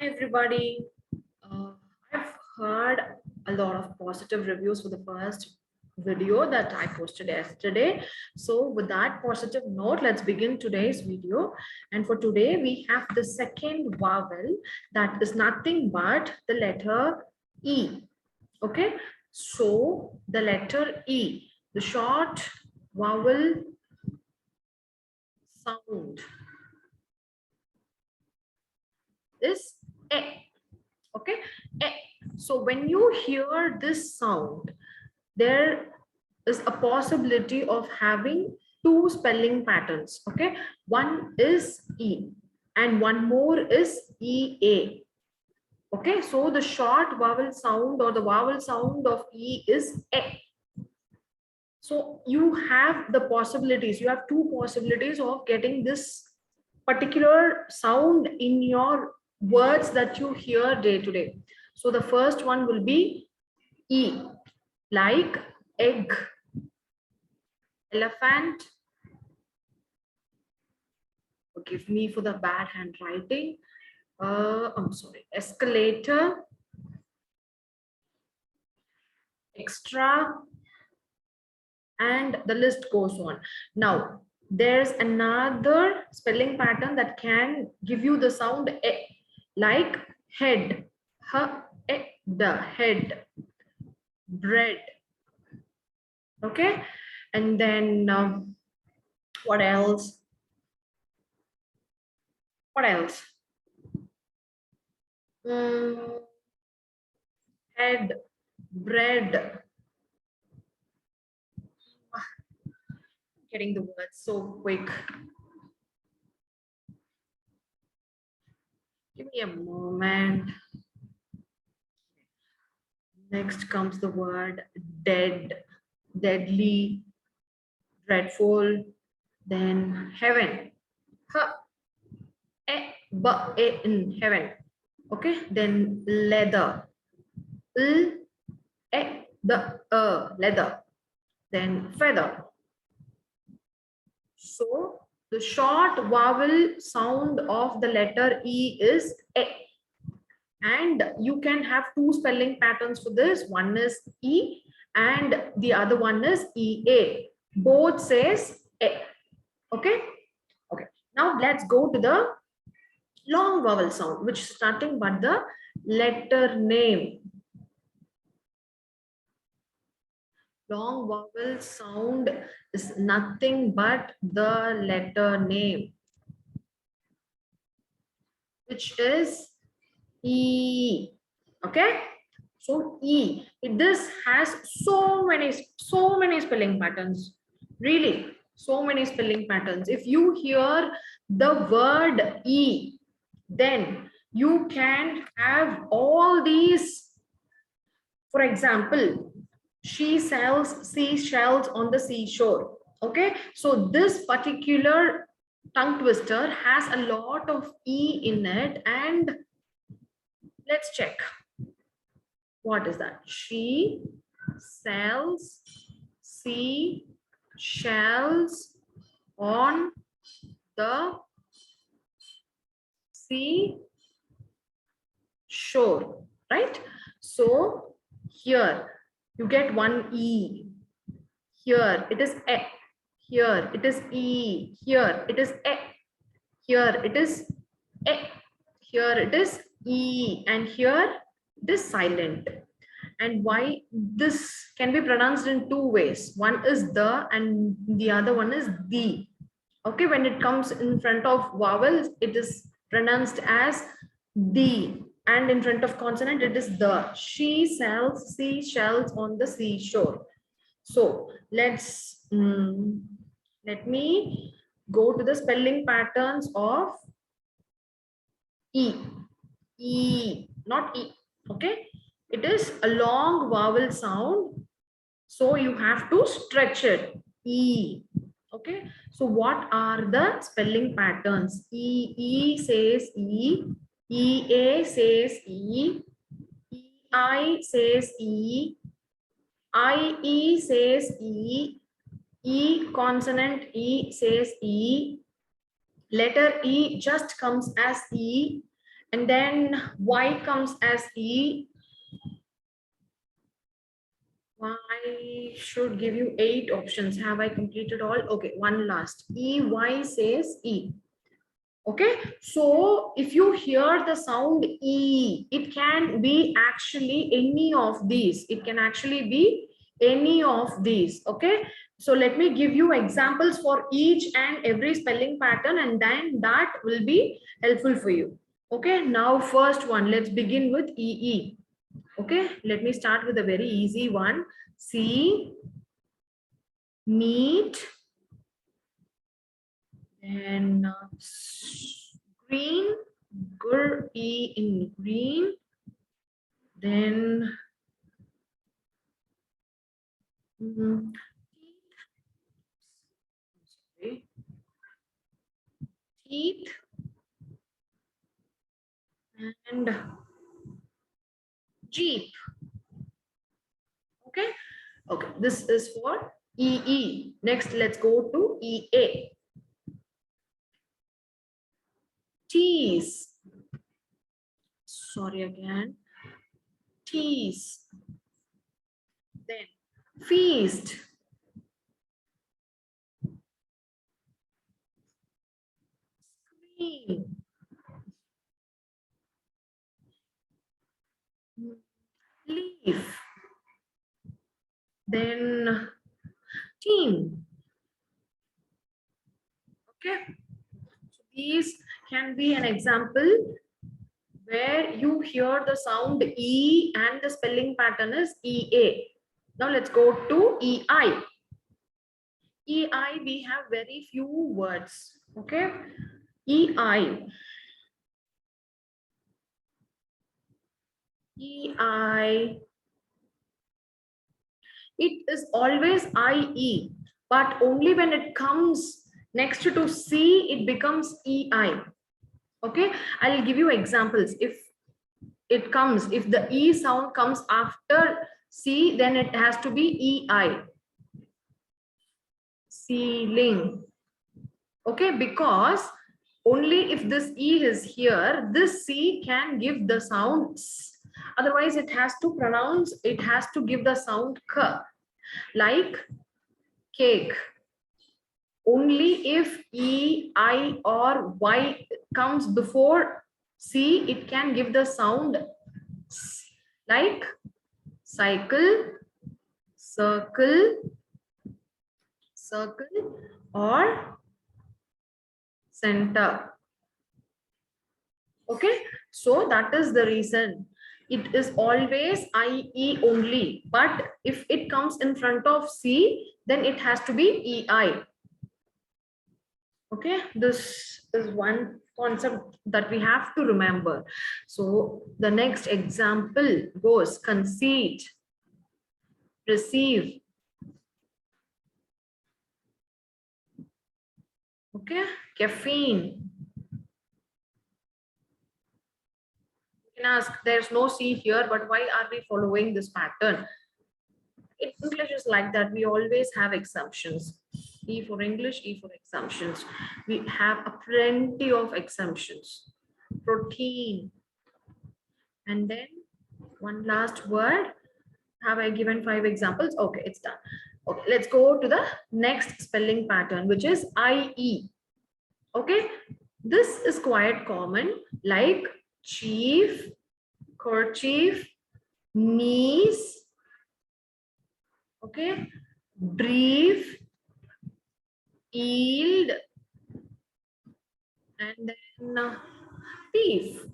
Hi everybody. Uh, I've heard a lot of positive reviews for the first video that I posted yesterday. So with that positive note, let's begin today's video. And for today, we have the second vowel that is nothing but the letter E. Okay. So the letter E, the short vowel sound is E. Okay. So when you hear this sound, there is a possibility of having two spelling patterns. Okay, one is E and one more is EA. Okay, so the short vowel sound or the vowel sound of E is E. So you have the possibilities, you have two possibilities of getting this particular sound in your words that you hear day to day. So the first one will be E, like egg, elephant. Forgive me for the bad handwriting. I'm sorry. Escalator, extra, and the list goes on. Now, there's another spelling pattern that can give you the sound E, like head, the head, bread. Okay, and then what else? What else? Head, bread. Getting the words so quick. Give me a moment. Next comes the word dead, deadly, dreadful. Then heaven. In heaven. Okay. Then leather. Leather. Then feather. So the short vowel sound of the letter E is E. And you can have two spelling patterns for this. One is E and the other one is EA. Both says E. Okay. Okay. Now let's go to the long vowel sound, which is nothing but the letter name. Long vowel sound is nothing but the letter name, which is E. Okay. So E, this has so many spelling patterns. Really, so many spelling patterns. If you hear the word E, then you can have all these. For example, she sells seashells on the seashore. Okay, so this particular tongue twister has a lot of E in it, and let's check. What is that? She sells seashells on the seashore, right? So here you get one E. Here it is E. Here it is E. Here it is E. Here it is E. Here it is E. And here it is silent. And why this can be pronounced in two ways. One is the and the other one is the. Okay, when it comes in front of vowels, it is pronounced as the, and in front of consonant, it is the. She sells seashells on the seashore. So let me go to the spelling patterns of E. E, not E. Okay, it is a long vowel sound, so you have to stretch it. E. Okay, so what are the spelling patterns? E says E, EA says E, EI says E, IE says E, E consonant E says E, letter E just comes as E, And then Y comes as E. I should give you 8 options. Have I completed all? Okay, one last. EY says E. Okay, so if you hear the sound E, it can be actually any of these. It can actually be any of these. Okay, so let me give you examples for each and every spelling pattern, and then that will be helpful for you. Okay, now first one, let's begin with EE. Okay, let me start with a very easy one. See, meet, then green, E in green, then mm, sorry, teeth, and jeep. Okay, okay, this is for EE. Next, let's go to EA. Tease. Sorry again. Tease. Then feast. Scream. Leaf. Then team. Okay, so these can be an example where you hear the sound E and the spelling pattern is EA. Now let's go to EI. EI, we have very few words. Okay, EI. EI. It is always IE, but only when it comes next to C, it becomes EI. Okay, I'll give you examples. If the E sound comes after C, then it has to be EI. Ceiling. Okay, because only if this E is here, this C can give the sound S. Otherwise, it has to give the sound K, like cake. Only if E, I, or Y comes before C, it can give the sound S, like cycle, circle, circle, or center. Okay, so that is the reason. It is always IE only, but if it comes in front of C, then it has to be EI. Okay, this is one concept that we have to remember. So the next example goes conceit, receive. Okay, caffeine. You can ask, there's no C here, but why are we following this pattern? English is like that. We always have exemptions. E for English, E for exemptions. We have a plenty of exemptions. Protein. And then one last word. Have I given 5 examples? Okay, it's done. Okay, let's go to the next spelling pattern, which is IE. Okay, this is quite common, like chief, kerchief, niece. Okay, brief, yield, and then thief.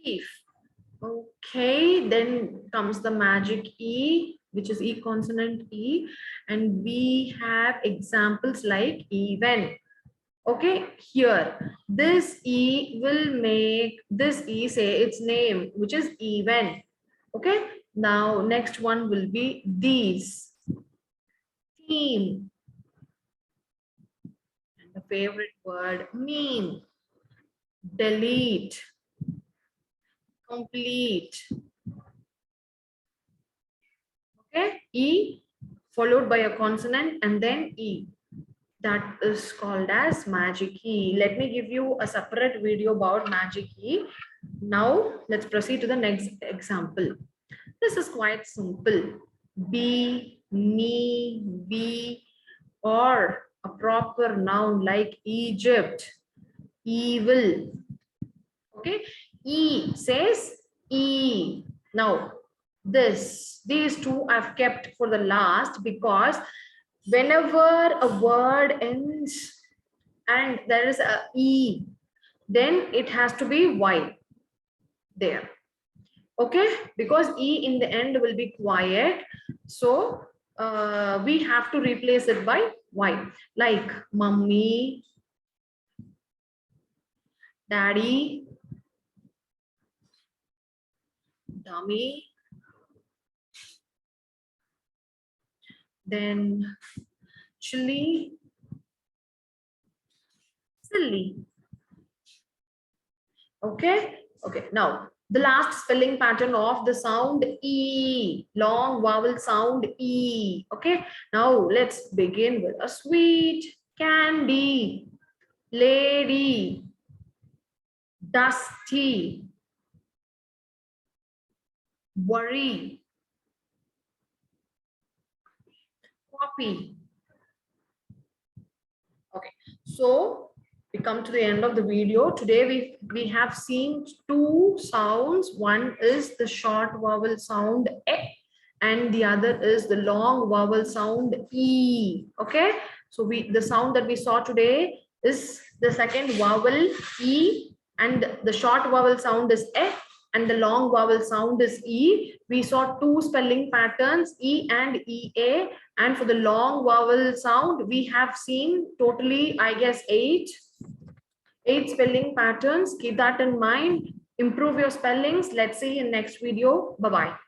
Thief. Okay, then comes the magic E, which is E consonant E, and we have examples like even. Okay, here this E will make this E say its name, which is even. Okay, now next one will be these. Theme. And the favorite word, mean. Delete. Complete. Okay, E followed by a consonant and then E. That is called as magic key. Let me give you a separate video about magic key. Now let's proceed to the next example. This is quite simple. Be, me, we, or a proper noun like Egypt, evil. Okay, E says E. Now these two I've kept for the last because whenever a word ends and there is a E, then it has to be Y there. Okay, because E in the end will be quiet. So we have to replace it by Y, like mummy, daddy, dummy, then chili, silly. Okay, okay. Now the last spelling pattern of the sound E, long vowel sound E. Okay, now let's begin with a sweet candy, lady, dusty, worry, copy. Okay, so we come to the end of the video. Today we have seen two sounds. One is the short vowel sound E and the other is the long vowel sound E. Okay, so the sound that we saw today is the second vowel E, and the short vowel sound is E and the long vowel sound is E. We saw two spelling patterns, E and EA, and for the long vowel sound we have seen totally, I guess, eight spelling patterns. Keep that in mind, improve your spellings. Let's see in next video. Bye bye.